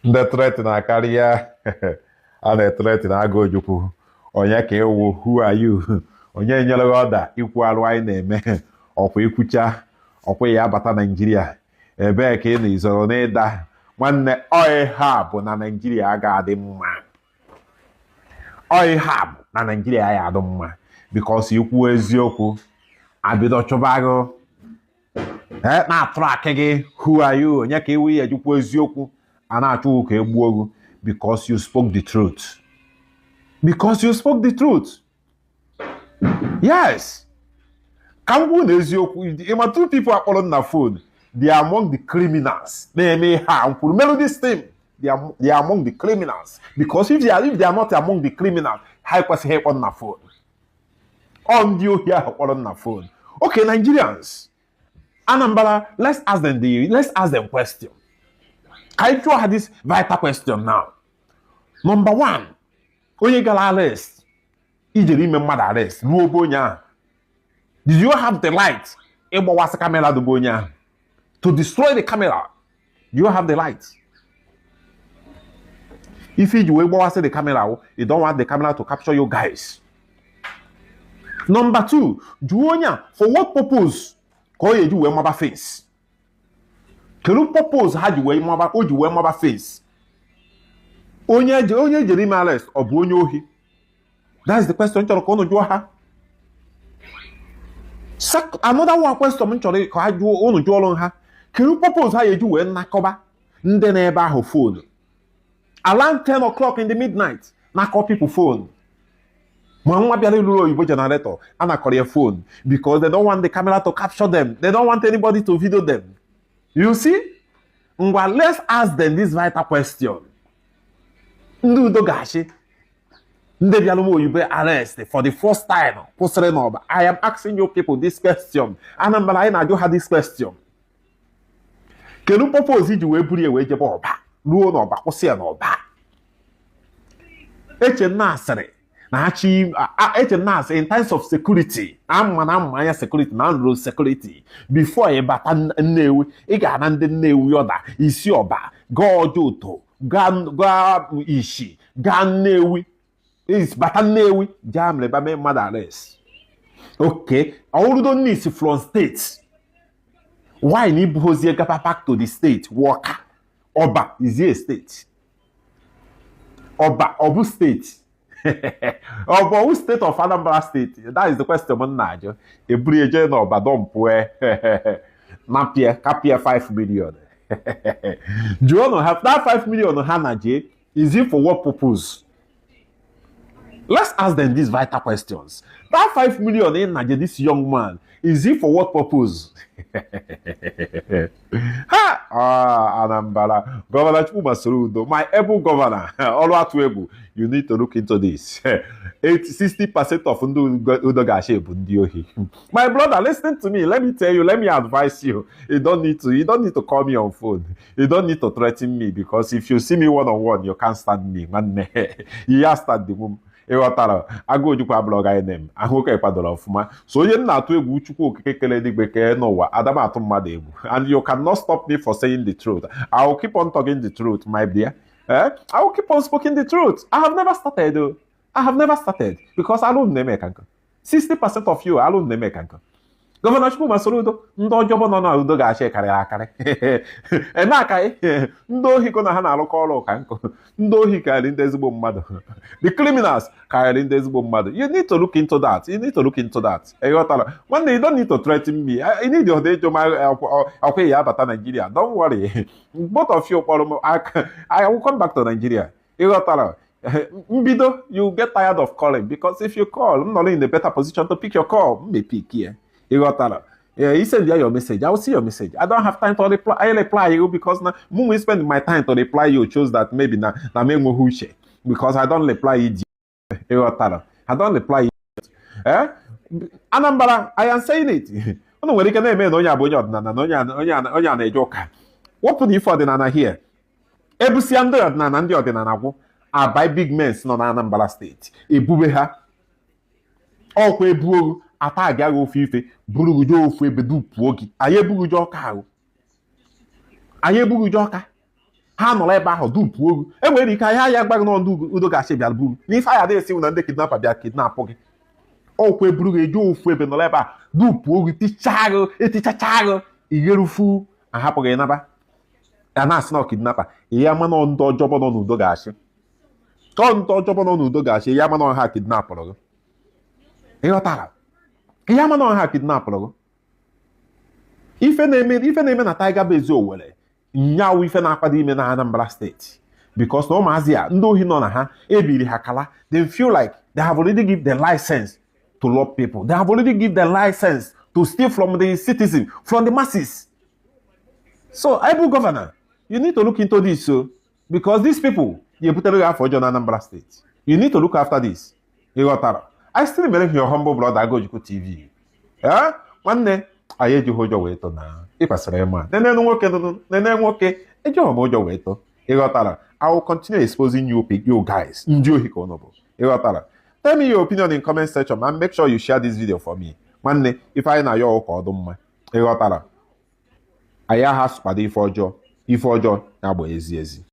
ndị threat na-akarịa a na-threat na agụ ojukwu onye ka ewu who are you onye nyere gị ọda ikwu arụ anyị na-eme ọkwa ikwucha ọkwa ya abata Naijiria ebee ka ị na-izoro n'ịda nwanne oyi ha bụ na Naijiria agaghị adị mma oyi ha bụ na Naijiria ya adị mma because ikwu eziokwu abido chụba gị na-atụrụ akị gị who are you onye ka ewu ya ejikwu eziokwu a na-achụ ka egbuo gị because you spoke the truth. Because you spoke the truth. Yes. Kambu na two people are on the phone. They are among the criminals. They may have this thing. They are among the criminals. Because if they are not among the criminals, how was help on the phone? On you here on the phone. Okay, Nigerians. Anambra, let's ask them question. I throw her this vital question now. Number one, onye gara arrest, ijeri ime mmadụ arrest, ruo obe ahụ. Did you have the light ịgbawasị camera dobe onye ahụ? To destroy the camera, do you have the light? If you wee gbawasị the camera, you don't want the camera to capture you guys. Number two, jụọ onye for what purpose ka o ji wee maba face? Kedu purpose ha ji wee maba face? Onye jere ime arrest ọ bụ onye ohi? That's the question chọrọ ka unu jụọ ha. Another one question m chọrọ ka unu jụọ ha. Kedu purpose ha eji wee nakọba ndị na-ebe ahụ phone? Around 10 o'clock in the midnight, nakọ people phone. Ma nwa bịara ịlụrụ oyibo generator, a nakọrọ ya phone because they don't want the camera to capture them. They don't want anybody to video them. You see? Ngwa, let's ask them this vital question. Ndị Udogachi, ndị bịara oyibo arrest for the first time. I am asking you people this question. Anambra anyị na-ajụ ha this question. Kedu purpose iji wee buru ya wee jebe ọba? Ruo n'ọba, kwụsị ya n'ọba. Echenna asịrị in terms of security, anya security na road security. Before ị bata Nnewi, ị ga-ana ndị Nnewi ọda, isi ọba, gaa Ọjọọ, gaa Ishi, gaa Nnewi, bata Nnewi, jaa mleba mee mmadụ arrest. Okay, ọwụrụdo n'isi from state. Why na ibuhozie gaba back to the state worker? Ọba is a state. Ọba Obu state. Obu state of Anambra state. That is the question m na-ajụ. Eburu eje na ọba dompue. Napie kapie 5 million. Do you know have that 5 million ha na je? Is it for what purpose? Let's ask them these vital questions. That 5 million in Naje, this young man, is it for what purpose? Anambra, Governor Chukwuma, my able governor, Oluwatuegbu, you need to look into this. 60% of Udogachi bụ ndị ohi. My brother, listen to me. Let me tell you. Let me advise you. You don't need to call me on phone. You don't need to threaten me because if you see me one-on-one, you can't stand me. Man, you have stand the room. Ịghọtara agụ ojukwu abụlọga anyị ahụ ka ịkwadoro ọfụma so onye na-atụ egwu Chukwu okike kele dị bekee n'ụwa adam atụ mmadụ egwu and you cannot stop me for saying the truth. I will keep on talking the truth, my dear. I will keep on speaking the truth. I have never started because alụm na-eme ka nkụ 60% of you alụm na-eme ka nkụ. Gọvanọ Chukwuma Soludo ndị ọjọọ nọ na Udogachi karịrị akarị eme-akaghị ndị ohi ko na ha na-arụkọ ọrụ ka nkụ ndị ohi karịrị ndị ezigbo mmadụ the criminals karịrị ndị ezigbo mmadụ. You need to look into that. Ịghọtara nwanne, you don't need to threaten me. I need your day to my ọkwa ya abata Nigeria. Don't worry. Both of you kpọrọ m I will come back to Nigeria. Ịghọtara mbido you get tired of calling because if you call I'm not in a better position to pick your call. May pick here. You send your message. I will see your message. I don't have time to reply. I reply you because now when spend my time to reply you, choose that maybe na me huche because I don't reply you. I don't reply you. Anambra, I am saying it. What put you for the nana here? Ebusi and the ordinary are by big men no Anambra state. Ebubeha. All we blue. Ata agaghị ofe ife buru ujo ofu ebedu puo gị anyị ebughị ujo ọka ha nọrọ ebe ahụ dupuo ogu enwere ike ahịa ya gbaghị n'ọndụ Udogachi bịara buru n'ife anya na-esi na ndị kidnapa bịa kidnapụ gị ọkwa eburu gị eji ofu ebe nọrọ ebe a dupuo ogu etichacha agụ igherufu ahapụ gị naba ya na-asị na kidnapa ihe ama na ndị ọjọbọ nọ n'Udogachi ndị ọjọbọ nọ n'Udogachi ihe ama na ọha kidnapụrụ gị ịghọtara ihe ama na ọha kidnapụrụ gị ife na-eme na Tiger Base Owerri nyawu ife na-akwado ime na Anambra steeti because na ụmụazị a ndị ohi nọ na ha ebiri ha kala they feel like they have already give the license to rob people. They have already give the license to steal from the citizens, from the masses. So, able governor, you need to look into this, because these people, you put a for John Anambra State. You need to look after this. I still believe your humble brother Gojiku TV. Yeah? One day, I heard you hold your weight on now. If I say, man, then I will continue exposing you guys. Tell me your opinion in comment section and make sure you share this video for me. One day, if I know your call, I have to ife ọjọọ ya bụ ezi